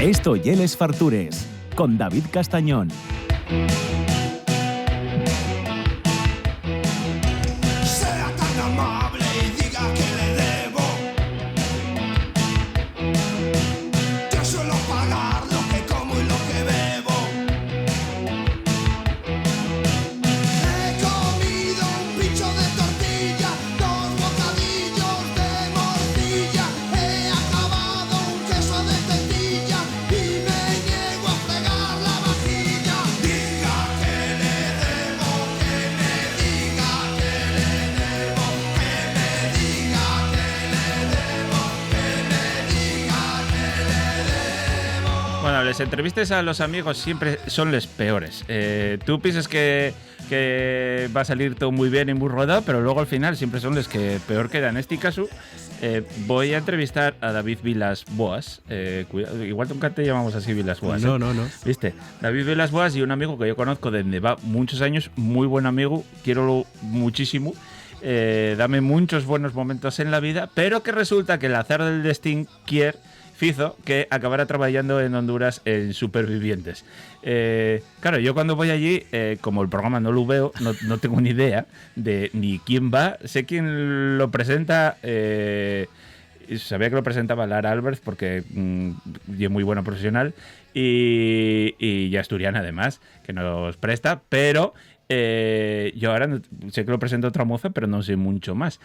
Esto y Les Fartures, con David Castañón. Sea tan amable y diga que le debo, que suelo pagar lo que como y lo que bebo. He comido un pincho de tortilla, 2 bocadillos de morcilla, he acabado un queso de tetilla y me niego a fregar la vajilla. Diga que le debo, que me diga que le debo, que me diga que le debo, que me diga que le debo. Bueno, las entrevistas a los amigos siempre son las peores. Tú piensas que va a salir todo muy bien y muy rodado, pero luego al final siempre son las que peor quedan. En este caso, voy a entrevistar a David Vilas Boas. Cuidado, igual nunca te llamamos así, Vilas Boas. No. ¿Viste? David Vilas Boas y un amigo que yo conozco desde va muchos años, muy buen amigo, quiero muchísimo. Dame muchos buenos momentos en la vida, pero que resulta que el azar del destino quiere fizo que acabará trabajando en Honduras en Supervivientes. Claro, yo cuando voy allí, como el programa no lo veo, no tengo ni idea de ni quién va. Sé quién lo presenta. Sabía que lo presentaba Lara Álvarez porque es muy buena profesional y asturiana además, que nos presta, pero yo ahora sé que lo presenta otra moza, pero no sé mucho más.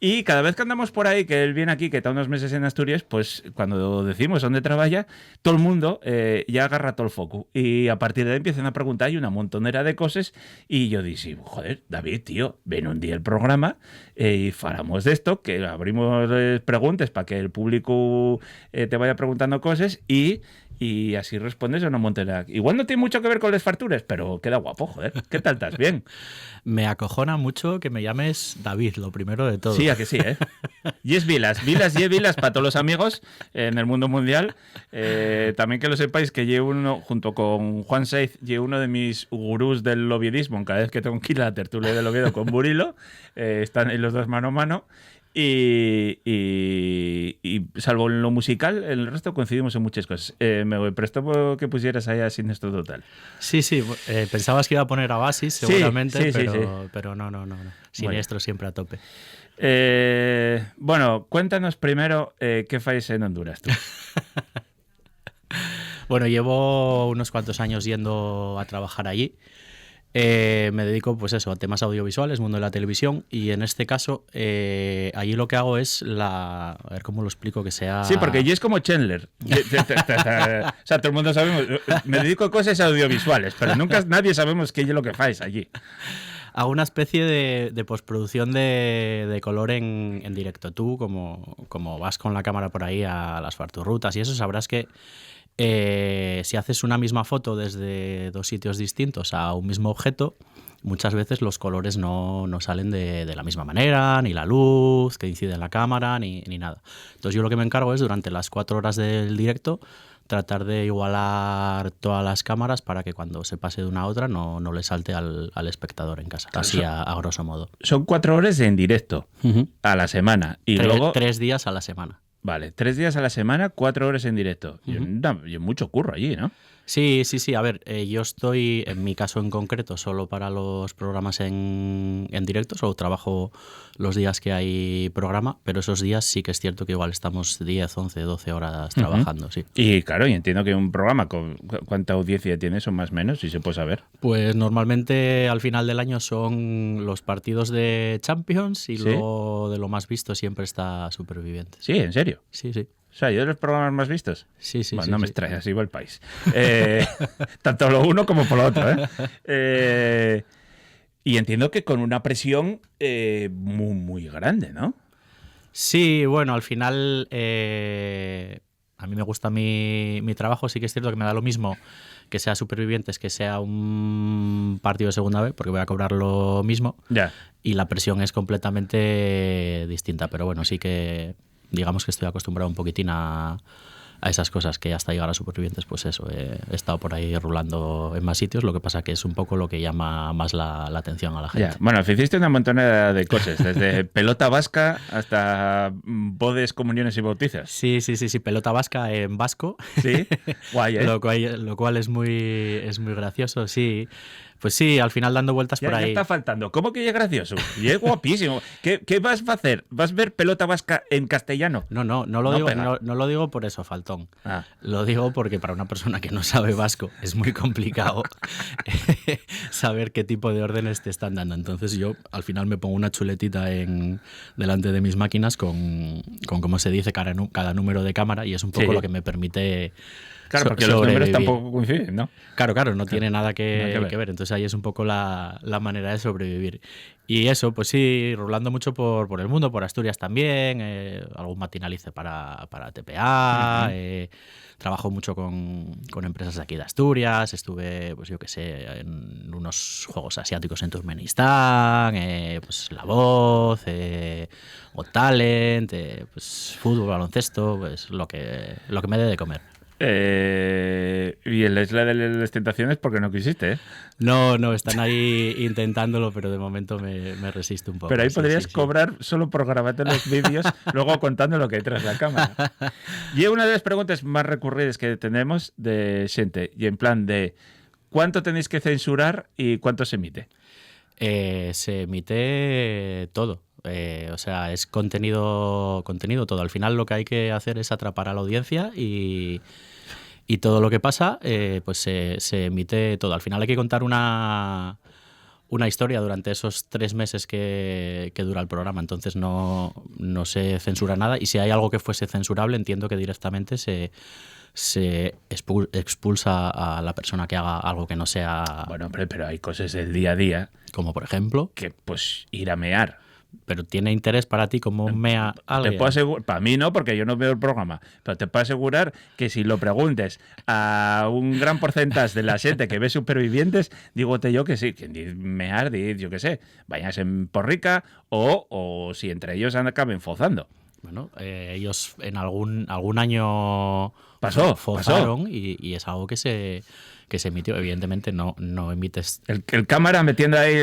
Y cada vez que andamos por ahí, que él viene aquí, que está unos meses en Asturias, pues cuando decimos dónde trabaja, todo el mundo ya agarra todo el foco. Y a partir de ahí empiezan a preguntar y una montonera de cosas. Y yo dije, joder, David, tío, ven un día el programa y falamos de esto, que abrimos preguntas para que el público te vaya preguntando cosas y así respondes a una montera. Igual no tiene mucho que ver con las farturas, pero queda guapo, joder. ¿Qué tal estás? ¿Bien? Me acojona mucho que me llames David, lo primero de todo. Sí, a que sí, ¿eh? Y es Vilas y Vilas para todos los amigos en el mundo mundial. También que lo sepáis que llevo uno, junto con Juan Saiz, llevo uno de mis gurús del oviedismo. Cada vez que tengo que ir a la tertulia del Oviedo con Burilo, están ahí los dos mano a mano. Y salvo en lo musical, en el resto coincidimos en muchas cosas. Me prestó que pusieras ahí a Siniestro Total. Sí, pensabas que iba a poner a Basis seguramente, sí. pero no. Siniestro siempre a tope. Bueno, cuéntanos primero qué fais en Honduras tú. Bueno, llevo unos cuantos años yendo a trabajar allí. Me dedico pues eso, a temas audiovisuales, mundo de la televisión, y en este caso allí lo que hago es a ver cómo lo explico que sea... Sí, porque yo es como Chandler. O sea, todo el mundo sabemos, me dedico a cosas audiovisuales, pero nunca nadie sabemos qué es lo que fáis allí. Hago una especie de postproducción de color en directo. Tú, como vas con la cámara por ahí a las farturrutas y eso, sabrás que si haces una misma foto desde 2 sitios distintos a un mismo objeto, muchas veces los colores no salen de la misma manera, ni la luz que incide en la cámara, ni nada. Entonces yo lo que me encargo es, durante las 4 horas del directo, tratar de igualar todas las cámaras para que cuando se pase de una a otra no le salte al espectador en casa, así a grosso modo. Son 4 horas en directo a la semana. Y luego 3 días a la semana. Vale, 3 días a la semana, 4 horas en directo. Y mucho curro allí, ¿no? Sí. A ver, yo estoy, en mi caso en concreto, solo para los programas en directo. Solo trabajo los días que hay programa, pero esos días sí que es cierto que igual estamos 10, 11, 12 horas trabajando, sí. Y claro, y entiendo que un programa, ¿cuánta audiencia tiene? ¿Son más o menos? Si se puede saber. Pues normalmente al final del año son los partidos de Champions y luego de lo más visto siempre está Supervivientes. Sí, ¿en serio? Sí. O sea, ¿yo de los programas más vistos? Sí. Bueno, no me extrañas, igual el país. Tanto lo uno como por lo otro, ¿eh? Y entiendo que con una presión muy, muy grande, ¿no? Sí, bueno, al final a mí me gusta mi trabajo. Sí que es cierto que me da lo mismo que sea Supervivientes que sea un partido de segunda B, porque voy a cobrar lo mismo. Ya. Y la presión es completamente distinta, pero bueno, sí que digamos que estoy acostumbrado un poquitín a esas cosas, que hasta llegar a Supervivientes, pues eso, he estado por ahí rulando en más sitios, lo que pasa que es un poco lo que llama más la atención a la gente. Ya. Bueno, hiciste una montonera de cosas, desde pelota vasca hasta bodes, comuniones y bautizos. Sí, pelota vasca en vasco. Sí, guay, ¿eh? Lo cual es muy gracioso, sí. Pues sí, al final dando vueltas Ya, por ya ahí. está faltando. ¿Cómo que ya es gracioso? Y es guapísimo. ¿Qué vas a hacer? ¿Vas a ver pelota vasca en castellano? No lo No digo, pega. no lo digo por eso, faltón. Ah. Lo digo porque para una persona que no sabe vasco es muy complicado saber qué tipo de órdenes te están dando. Entonces yo al final me pongo una chuletita delante de mis máquinas con cómo se dice cada número de cámara, y es un poco Sí. lo que me permite Claro, porque los números sobrevivir. tampoco coinciden, ¿no? Claro, no tiene nada Nada que que ver. ver. Entonces ahí es un poco la manera de sobrevivir. Y eso, pues sí, rolando mucho por el mundo, por Asturias también. Algún matinal hice para TPA. Trabajo mucho con empresas de aquí de Asturias. Estuve, pues yo qué sé, en unos juegos asiáticos en Turkmenistán. Pues La Voz, Got Talent, pues fútbol, baloncesto, pues lo que me dé de comer. Y el Isla de las Tentaciones porque no quisiste, ¿eh? No, están ahí intentándolo, pero de momento me resisto un poco. Pero ahí Sí, podrías sí, sí. cobrar solo por grabarte los vídeos, luego contando lo que hay tras la cámara. Y una de las preguntas más recurridas que tenemos de xente, y en plan de ¿cuánto tenéis que censurar y cuánto se emite? Se emite todo. O sea, es contenido todo. Al final lo que hay que hacer es atrapar a la audiencia y todo lo que pasa, pues se emite todo. Al final hay que contar una historia durante esos 3 meses que dura el programa. Entonces no se censura nada. Y si hay algo que fuese censurable, entiendo que directamente se expulsa a la persona que haga algo que no sea... Bueno, hombre, pero hay cosas del día a día Como por ejemplo... que, pues, ir a mear. Pero tiene interés para ti como mea Te alguien. puedo asegurar, para mí no, porque yo no veo el programa, pero te puedo asegurar que si lo preguntes a un gran porcentaje de la gente que ve Supervivientes, dígote yo que sí, que mear, yo qué sé, vayas en porrica o si entre ellos acaben fozando. Bueno, ellos en algún año Pasó. forzaron y es algo que se emitió. Evidentemente no emites... El cámara metiendo ahí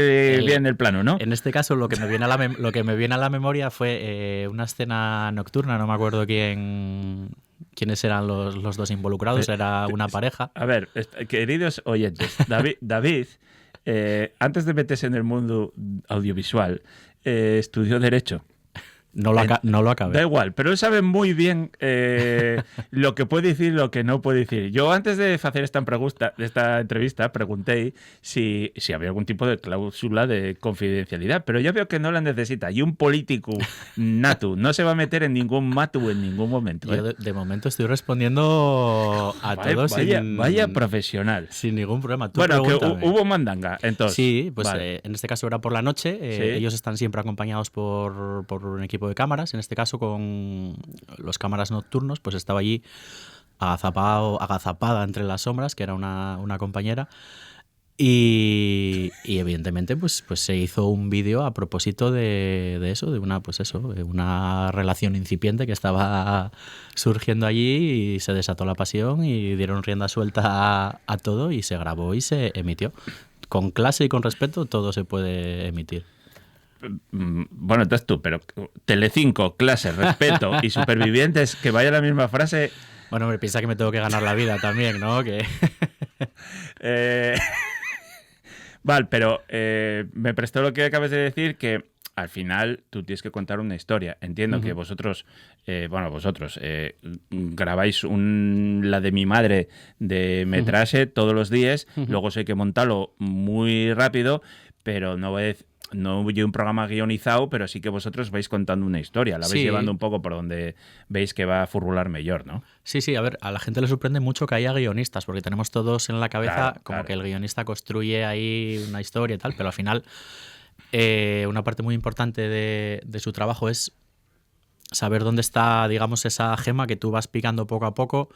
bien el plano, ¿no? En este caso lo que me viene a la memoria fue una escena nocturna, no me acuerdo quiénes eran los dos involucrados, era una pareja. A ver, queridos oyentes, David antes de meterse en el mundo audiovisual, estudió Derecho. No lo acabé. Da igual, pero él sabe muy bien lo que puede decir y lo que no puede decir. Yo antes de hacer esta entrevista pregunté si había algún tipo de cláusula de confidencialidad, pero yo veo que no la necesita. Y un político natu no se va a meter en ningún matu en ningún momento. Yo de momento estoy respondiendo a todos Vaya profesional. sin ningún problema. Tú Bueno, que pregúntame. hubo mandanga, entonces. Sí, pues vale. en este caso era por la noche. Sí. Ellos están siempre acompañados por un equipo de cámaras. En este caso con los cámaras nocturnos, pues estaba allí agazapada entre las sombras, que era una compañera. Y evidentemente pues se hizo un vídeo a propósito de eso, de una relación incipiente que estaba surgiendo allí, y se desató la pasión y dieron rienda suelta a todo y se grabó y se emitió. Con clase y con respeto todo se puede emitir. Bueno, estás tú, pero Telecinco, clase, respeto y Supervivientes, que vaya la misma frase. Bueno, me piensa que me tengo que ganar la vida también, ¿no? Que... Vale, pero me prestó lo que acabas de decir, que al final tú tienes que contar una historia. Entiendo que vosotros, grabáis la de mi madre de metraje todos los días, luego sé que montarlo muy rápido, pero no voy un programa guionizado, pero sí que vosotros vais contando una historia, la vais Sí. llevando un poco por donde veis que va a furrular mejor, ¿no? Sí, a ver, a la gente le sorprende mucho que haya guionistas, porque tenemos todos en la cabeza Claro, como claro. que el guionista construye ahí una historia y tal, pero al final una parte muy importante de su trabajo es saber dónde está, digamos, esa gema que tú vas picando poco a poco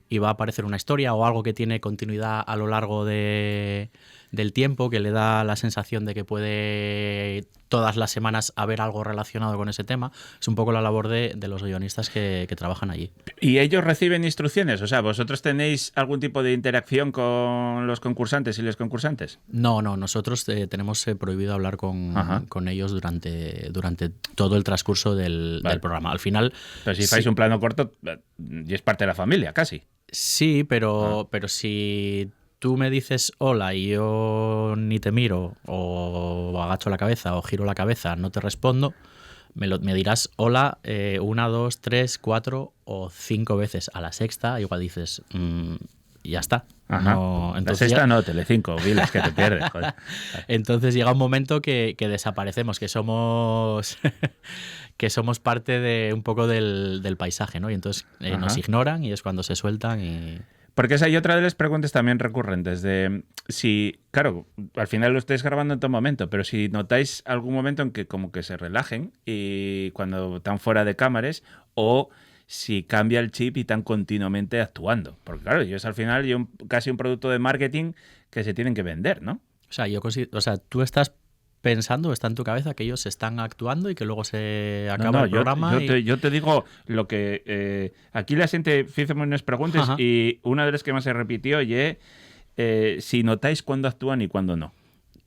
y va a aparecer una historia o algo que tiene continuidad a lo largo de del tiempo, que le da la sensación de que puede todas las semanas haber algo relacionado con ese tema. Es un poco la labor de los guionistas que trabajan allí. ¿Y ellos reciben instrucciones? O sea, ¿vosotros tenéis algún tipo de interacción con los concursantes y los concursantes? No, nosotros tenemos prohibido hablar con ellos durante todo el transcurso del programa. Al final... Pero si hacéis un plano corto, y es parte de la familia, casi. Sí, pero si tú me dices hola y yo ni te miro, o agacho la cabeza o giro la cabeza, no te respondo, me dirás hola 1, 2, 3, 4 o 5 veces. A la sexta igual dices ya está. No, entonces la sexta no, Telecinco, Viles, que te pierdes, joder. Entonces llega un momento que desaparecemos, que somos que somos parte de un poco del paisaje, ¿no? Y entonces nos ignoran y es cuando se sueltan y... Porque esa hay otra de las preguntas también recurrentes de si, claro, al final lo estáis grabando en todo momento, pero si notáis algún momento en que como que se relajen y cuando están fuera de cámaras, o si cambia el chip y están continuamente actuando. Porque claro, ellos al final casi un producto de marketing que se tienen que vender, ¿no? O sea, tú estás pensando, está en tu cabeza que ellos están actuando y que luego se acaba el programa. Yo te digo lo que... aquí la gente fíjeme unas preguntas y una de las que más se repitió es si notáis cuándo actúan y cuándo no.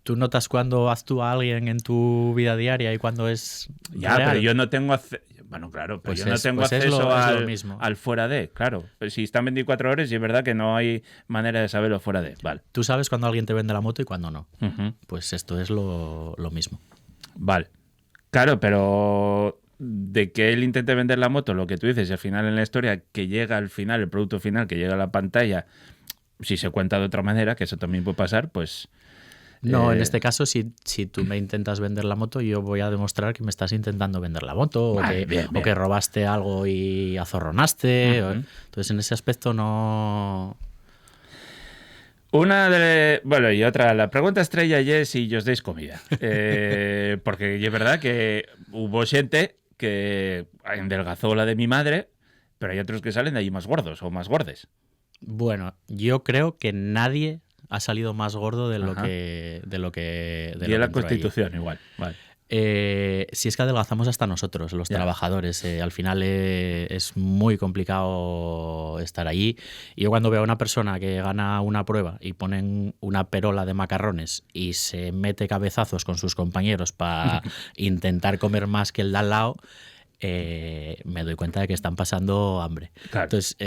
¿Tú notas cuándo actúa alguien en tu vida diaria y cuándo es ya, real? Pero yo no tengo... Bueno, claro, pero pues yo no tengo acceso mismo. al fuera de, claro. Pues si están 24 horas y es verdad que no hay manera de saberlo fuera de. Vale. Tú sabes cuándo alguien te vende la moto y cuándo no. Pues esto es lo mismo. Vale. Claro, pero de que él intente vender la moto, lo que tú dices, y al final en la historia que llega al final, el producto final que llega a la pantalla, si se cuenta de otra manera, que eso también puede pasar, pues... No, en este caso, si tú me intentas vender la moto, yo voy a demostrar que me estás intentando vender la moto, o que robaste algo y azorronaste. Entonces, en ese aspecto no... Bueno, y otra, la pregunta estrella es si os deis comida. Porque es verdad que hubo gente que endelgazó la de mi madre, pero hay otros que salen de allí más gordos o más gordes. Bueno, yo creo que nadie ha salido más gordo de lo que y en la Constitución allí. Igual, vale. Si es que adelgazamos hasta nosotros, los trabajadores. Al final es muy complicado estar allí. Y yo cuando veo a una persona que gana una prueba y ponen una perola de macarrones y se mete cabezazos con sus compañeros para intentar comer más que el de al lado, me doy cuenta de que están pasando hambre. Claro. Entonces...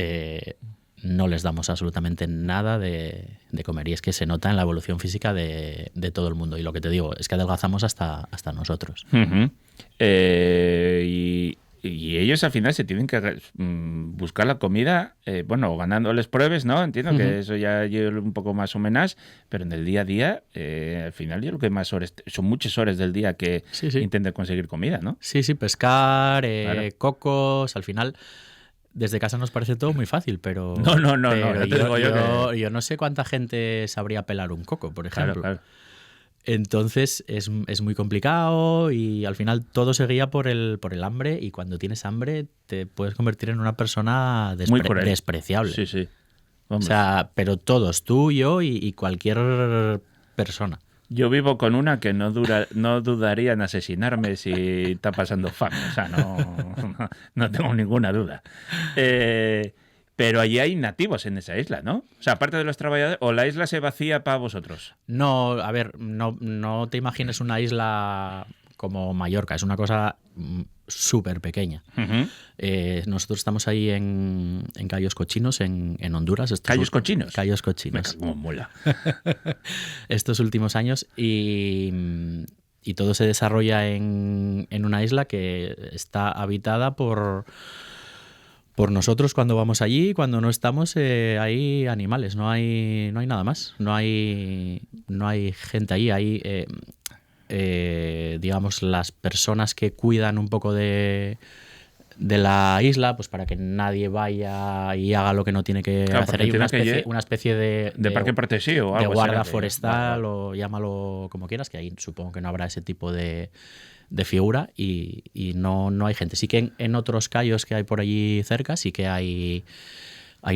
no les damos absolutamente nada de comer, y es que se nota en la evolución física de todo el mundo, y lo que te digo es que adelgazamos hasta nosotros. Y ellos al final se tienen que buscar la comida, bueno, ganándoles pruebas, ¿no? Entiendo que eso ya lleva un poco más o menos, pero en el día a día, al final yo creo que más horas, son muchas horas del día que intentan conseguir comida, ¿no? Sí, pescar, claro. Cocos, al final... Desde casa nos parece todo muy fácil, pero... No, te digo yo no sé cuánta gente sabría pelar un coco, por ejemplo. Claro. Entonces es muy complicado y al final todo se guía por el hambre, y cuando tienes hambre te puedes convertir en una persona despreciable. Sí. Vamos. O sea, pero todos, tú, yo y cualquier persona. Yo vivo con una que no dudaría en asesinarme si está pasando fama. O sea, no tengo ninguna duda. Pero allí hay nativos en esa isla, ¿no? O sea, aparte de los trabajadores, ¿o la isla se vacía para vosotros? No, a ver, no te imagines una isla como Mallorca. Es una cosa súper pequeña. Nosotros estamos ahí en Cayos Cochinos, en Honduras. ¿Cayos Cochinos? Cayos Cochinos. Me como mola. Estos últimos años, y todo se desarrolla en una isla que está habitada por nosotros cuando vamos allí. Cuando no estamos, hay animales, no hay nada más. No hay gente allí. Hay digamos, las personas que cuidan un poco de la isla, pues para que nadie vaya y haga lo que no tiene que hacer. Hay una especie de parque protegido, de guarda forestal, o llámalo como quieras, que ahí supongo que no habrá ese tipo de figura, y no hay gente. Sí que en otros cayos que hay por allí cerca sí que hay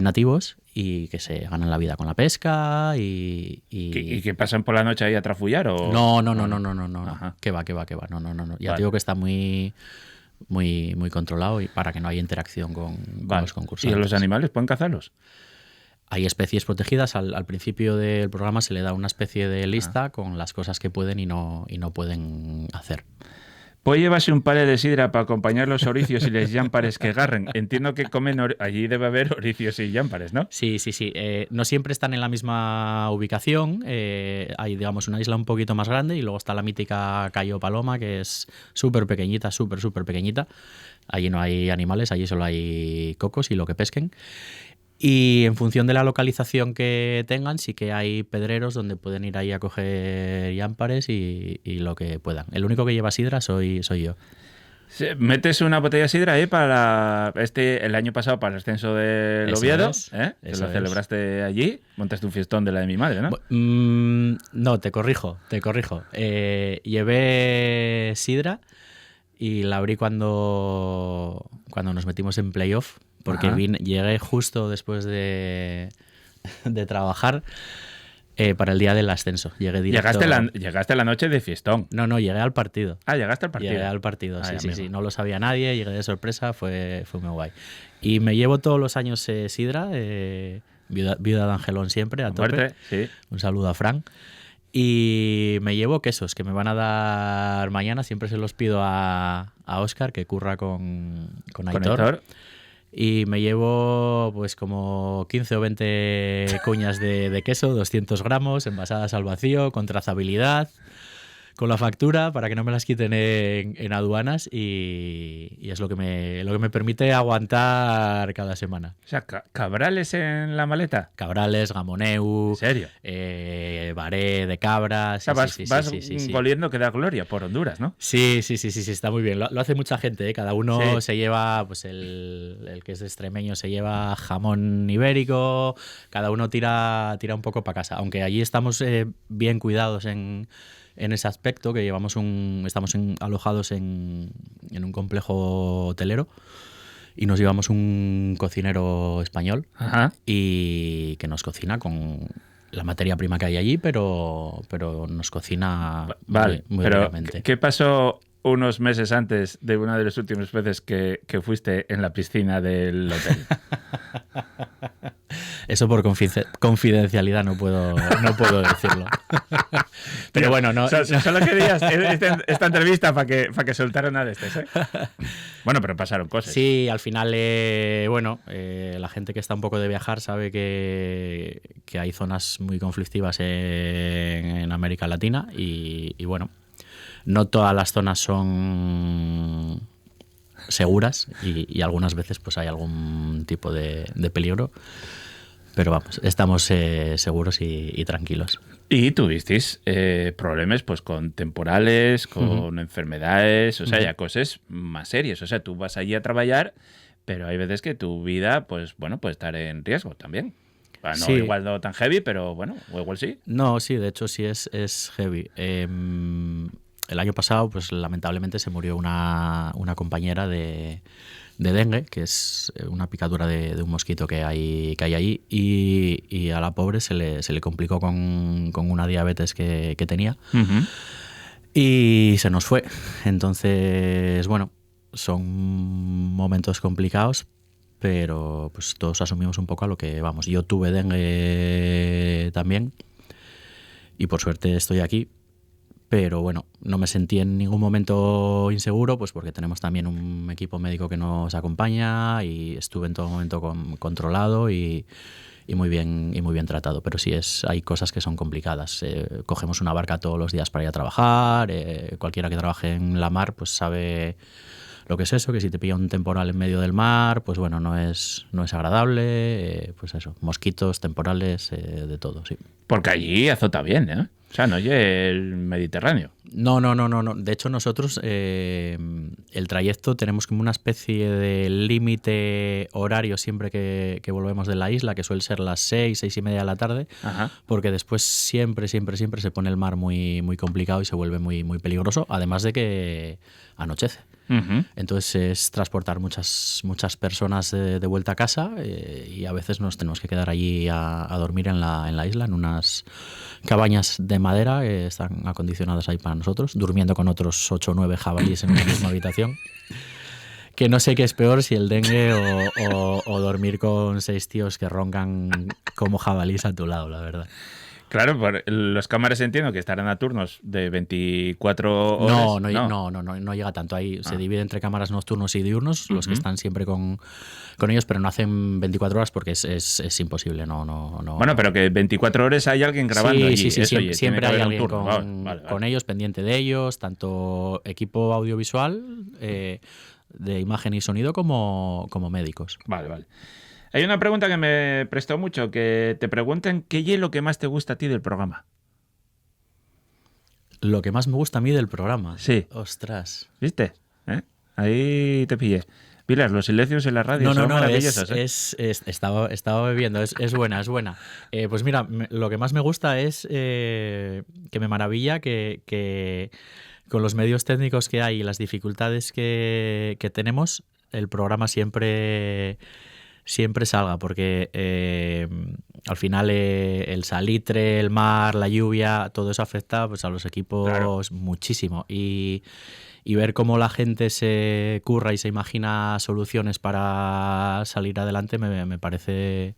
nativos, y que se ganan la vida con la pesca ¿Y que pasan por la noche ahí a trafullar? ¿O? No. Ajá. Que va. No. Ya Vale. te digo que está muy controlado y para que no haya interacción con Vale. los ¿Y concursantes. los animales pueden cazarlos? Hay especies protegidas. Al principio del programa se le da una especie de lista con las cosas que pueden y no pueden hacer. Puede llevarse un pare de sidra para acompañar los oricios y les llámpares que agarren. Entiendo que comen allí debe haber oricios y llámpares, ¿no? Sí. No siempre están en la misma ubicación. Hay, digamos, una isla un poquito más grande y luego está la mítica Cayo Paloma, que es súper pequeñita, súper pequeñita. Allí no hay animales, allí solo hay cocos y lo que pesquen. Y en función de la localización que tengan, sí que hay pedreros donde pueden ir ahí a coger llámpares y lo que puedan. El único que lleva sidra soy yo. Metes una botella de sidra ahí para el año pasado para el ascenso del Eso Oviedo, es, que eso lo es. celebraste allí, montaste un fiestón de la de mi madre, ¿no? No, te corrijo. Llevé sidra y la abrí cuando nos metimos en playoff, porque Ajá. llegué justo después de trabajar para el día del ascenso. Llegué directo. Llegaste la noche de fiestón. No, llegué al partido. Ah, llegaste al partido. Llegué al partido, Ay, sí. amigo. No lo sabía nadie, llegué de sorpresa, fue muy guay. Y me llevo todos los años sidra, viuda de Angelón siempre, a tope. Muerte, sí. Un saludo a Fran. Y me llevo quesos que me van a dar mañana, siempre se los pido a Óscar, que curra con Aitor. Conector. Y me llevo pues como 15 o 20 cuñas de queso, 200 gramos, envasadas al vacío, con trazabilidad, con la factura para que no me las quiten en aduanas y es lo que me permite aguantar cada semana. O sea, cabrales en la maleta. Cabrales, gamoneu, ¿En serio? baré de cabras. O sea, sí. vas volviendo que da gloria por Honduras, ¿no? Sí, está muy bien. Lo hace mucha gente, ¿eh? Cada uno Sí. se lleva, pues el que es extremeño se lleva jamón ibérico, cada uno tira un poco para casa. Aunque allí estamos bien cuidados en ese aspecto, que estamos alojados en un complejo hotelero y nos llevamos un cocinero español Ajá. y que nos cocina con la materia prima que hay allí, pero nos cocina Vale, muy pero ricamente. ¿qué pasó unos meses antes de una de las últimas veces que fuiste en la piscina del hotel? Eso por confidencialidad no puedo decirlo. Pero bueno, no. Solo querías esta entrevista para que soltara una de estas, ¿eh? Bueno, pero pasaron cosas. Sí, al final, la gente que está un poco de viajar sabe que hay zonas muy conflictivas en América Latina y bueno, no todas las zonas son seguras y algunas veces pues hay algún tipo de peligro. Pero vamos, estamos seguros y tranquilos. Y tuvisteis problemas pues con temporales, con enfermedades, o sea, ya cosas más serias. O sea, tú vas allí a trabajar, pero hay veces que tu vida, pues bueno, puede estar en riesgo también. Bueno, no, Sí. igual no tan heavy, pero bueno, o igual sí. No, sí, de hecho sí es heavy. El año pasado, pues lamentablemente se murió una compañera de dengue, que es una picadura de un mosquito que hay allí, y a la pobre se le complicó con una diabetes que tenía y se nos fue. Entonces, bueno, son momentos complicados, pero pues todos asumimos un poco a lo que vamos. Yo tuve dengue también y por suerte estoy aquí. Pero bueno, no me sentí en ningún momento inseguro, pues porque tenemos también un equipo médico que nos acompaña y estuve en todo momento controlado y muy bien tratado. Pero sí, hay cosas que son complicadas. Cogemos una barca todos los días para ir a trabajar. Cualquiera que trabaje en la mar pues sabe lo que es eso, que si te pilla un temporal en medio del mar, pues bueno, no es agradable. Pues eso, mosquitos, temporales, de todo, sí. Porque allí azota bien, ¿eh? O sea, no oye el Mediterráneo. No. De hecho, nosotros el trayecto tenemos como una especie de límite horario siempre que volvemos de la isla, que suele ser las 6:30 de la tarde, Ajá. porque después siempre se pone el mar muy, muy complicado y se vuelve muy, muy peligroso, además de que anochece. Entonces es transportar muchas personas de vuelta a casa y a veces nos tenemos que quedar allí a dormir en la isla, en unas cabañas de madera que están acondicionadas ahí para nosotros, durmiendo con otros 8 o 9 jabalíes en una misma habitación. Que no sé qué es peor, si el dengue o dormir con 6 tíos que roncan como jabalíes a tu lado, la verdad. Claro, los cámaras entiendo que estarán a turnos de 24 horas. No llega tanto. Ahí se divide entre cámaras nocturnos y diurnos, los que están siempre con ellos, pero no hacen 24 horas porque es imposible. No. Bueno, pero que 24 horas hay alguien grabando allí. Sí, Eso, siempre hay alguien vale. con ellos, pendiente de ellos, tanto equipo audiovisual, de imagen y sonido, como médicos. Vale. Hay una pregunta que me prestó mucho, que te preguntan qué es lo que más te gusta a ti del programa. Lo que más me gusta a mí del programa. Sí. Ostras. ¿Viste? Ahí te pillé. Pilar, los silencios en la radio son maravillosos. Estaba bebiendo, es buena. Pues mira, lo que más me gusta es que me maravilla que con los medios técnicos que hay y las dificultades que tenemos, el programa siempre salga, porque al final el salitre, el mar, la lluvia, todo eso afecta pues a los equipos muchísimo, y ver cómo la gente se curra y se imagina soluciones para salir adelante me parece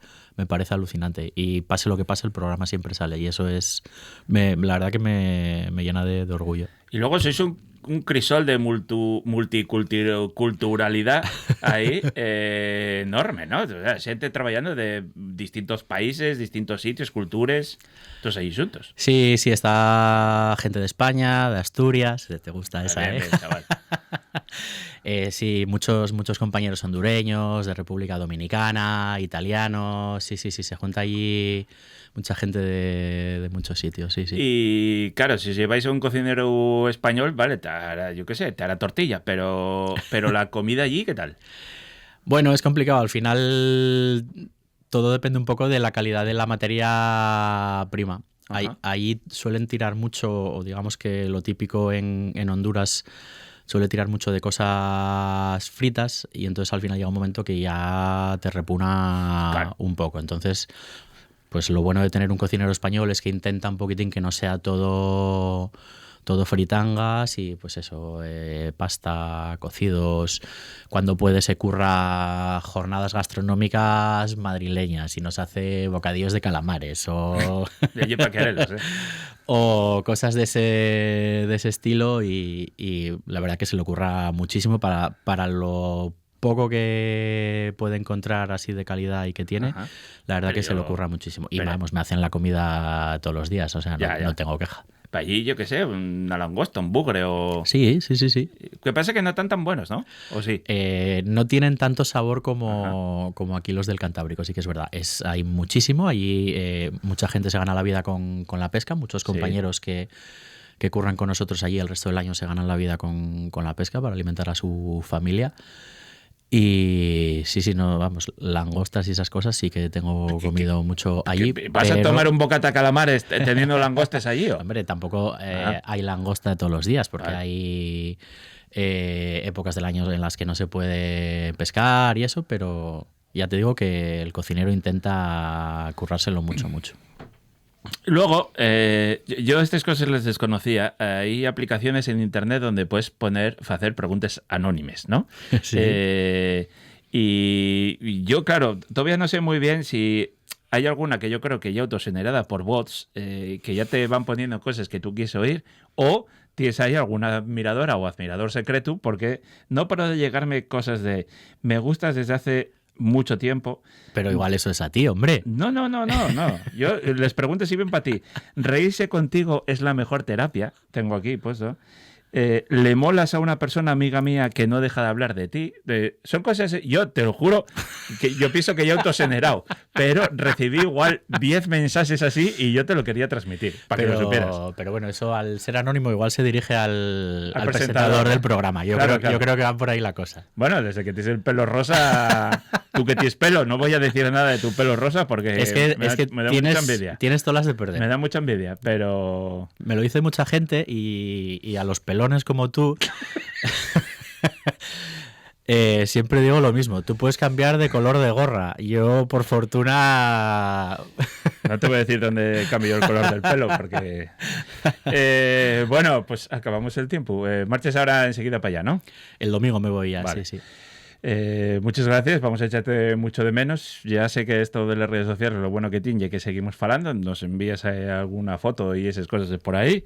alucinante, y pase lo que pase el programa siempre sale, y eso la verdad que me llena de orgullo. Y luego sois un crisol de multiculturalidad ahí enorme, ¿no? O sea, gente trabajando de distintos países, distintos sitios, culturas, todos ahí juntos. Sí, está gente de España, de Asturias, te gusta esa, bien, chaval. Sí, muchos compañeros hondureños, de República Dominicana, italianos, sí, se junta allí mucha gente de muchos sitios, sí. Y claro, si lleváis a un cocinero español, vale, te hará tortilla, pero la comida allí, ¿qué tal? Bueno, es complicado, al final todo depende un poco de la calidad de la materia prima. Ahí suelen tirar mucho, o digamos que lo típico en Honduras suele tirar mucho de cosas fritas, y entonces al final llega un momento que ya te repugna un poco. Entonces, pues lo bueno de tener un cocinero español es que intenta un poquitín que no sea todo fritangas, y pues eso, pasta, cocidos, cuando puede se curra jornadas gastronómicas madrileñas y nos hace bocadillos de calamares o o cosas de ese estilo, y la verdad que se le ocurra muchísimo para lo poco que puede encontrar así de calidad y que tiene. La verdad que se le ocurra muchísimo. Y vamos, me hacen la comida todos los días, o sea, no tengo queja. Para allí, yo qué sé, una langosta, un bugre o... Sí. Que pasa que no están tan buenos, ¿no? ¿O sí? No tienen tanto sabor como aquí los del Cantábrico, sí que es verdad. Hay muchísimo, allí mucha gente se gana la vida con la pesca, muchos compañeros que curran con nosotros allí el resto del año se ganan la vida con la pesca para alimentar a su familia. Y langostas y esas cosas sí que tengo comido mucho allí. ¿Vas a tomar un bocata calamares teniendo langostas allí? Hombre, tampoco hay langosta todos los días, porque hay épocas del año en las que no se puede pescar y eso, pero ya te digo que el cocinero intenta currárselo mucho. Luego, yo estas cosas las desconocía. Hay aplicaciones en internet donde puedes hacer preguntas anónimes, ¿no? Sí. Y yo, claro, todavía no sé muy bien si hay alguna que yo creo que ya autogenerada por bots, que ya te van poniendo cosas que tú quieres oír, o tienes ahí alguna admiradora o admirador secreto, porque no paro de llegarme cosas de me gustas desde hace mucho tiempo. Pero igual eso es a ti, hombre. No. Yo les pregunto si ven para ti. Reírse contigo es la mejor terapia. Tengo aquí puesto. Le molas a una persona amiga mía que no deja de hablar de ti. Son cosas, yo te lo juro, que yo pienso que yo he autogenerado, pero recibí igual 10 mensajes así y yo te lo quería transmitir, para que lo supieras. Pero bueno, eso al ser anónimo igual se dirige al presentador del programa. Yo creo que va por ahí la cosa. Bueno, desde que tienes el pelo rosa, tú que tienes pelo, no voy a decir nada de tu pelo rosa porque me da mucha envidia. Tienes todas las de perder. Me da mucha envidia, pero... Me lo dice mucha gente y a los pelones como tú Siempre digo lo mismo, tú puedes cambiar de color de gorra. Yo, por fortuna... No te voy a decir dónde cambio el color del pelo, porque... bueno, pues acabamos el tiempo. Marches ahora enseguida para allá, ¿no? El domingo me voy ya, Vale. sí. Muchas gracias, vamos a echarte mucho de menos. Ya sé que esto de las redes sociales, lo bueno que tiene, que seguimos falando, nos envías alguna foto y esas cosas por ahí.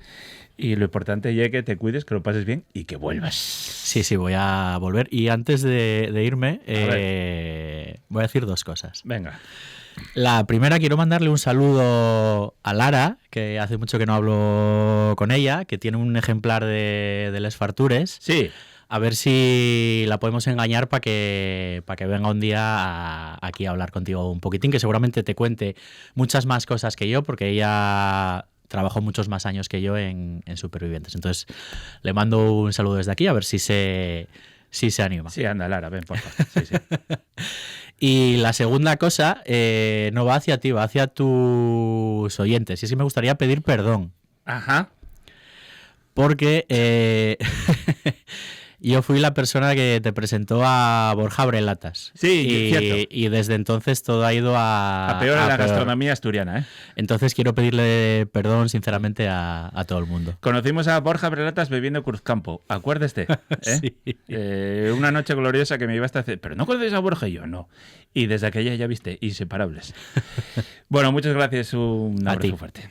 Y lo importante es que te cuides, que lo pases bien y que vuelvas. Sí, voy a volver. Y antes de irme, voy a decir 2 cosas. Venga. La primera, quiero mandarle un saludo a Lara, que hace mucho que no hablo con ella, que tiene un ejemplar de Les Fartures. Sí. A ver si la podemos engañar para que venga un día aquí a hablar contigo un poquitín, que seguramente te cuente muchas más cosas que yo, porque ella trabajó muchos más años que yo en Supervivientes. Entonces, le mando un saludo desde aquí, a ver si se anima. Sí, anda, Lara, ven, por favor. Sí. Y la segunda cosa no va hacia ti, va hacia tus oyentes. Y es que me gustaría pedir perdón. Ajá. Porque yo fui la persona que te presentó a Borja Brelatas. Sí, cierto. Y desde entonces todo ha ido a peor en la peor. gastronomía asturiana, ¿eh? Entonces quiero pedirle perdón sinceramente a todo el mundo. Conocimos a Borja Brelatas bebiendo Cruzcampo, acuérdate. Sí. Una noche gloriosa que me iba hasta hacer, pero ¿no conoces a Borja? Y yo, no. Y desde aquella ya viste, inseparables. Bueno, muchas gracias, un abrazo fuerte.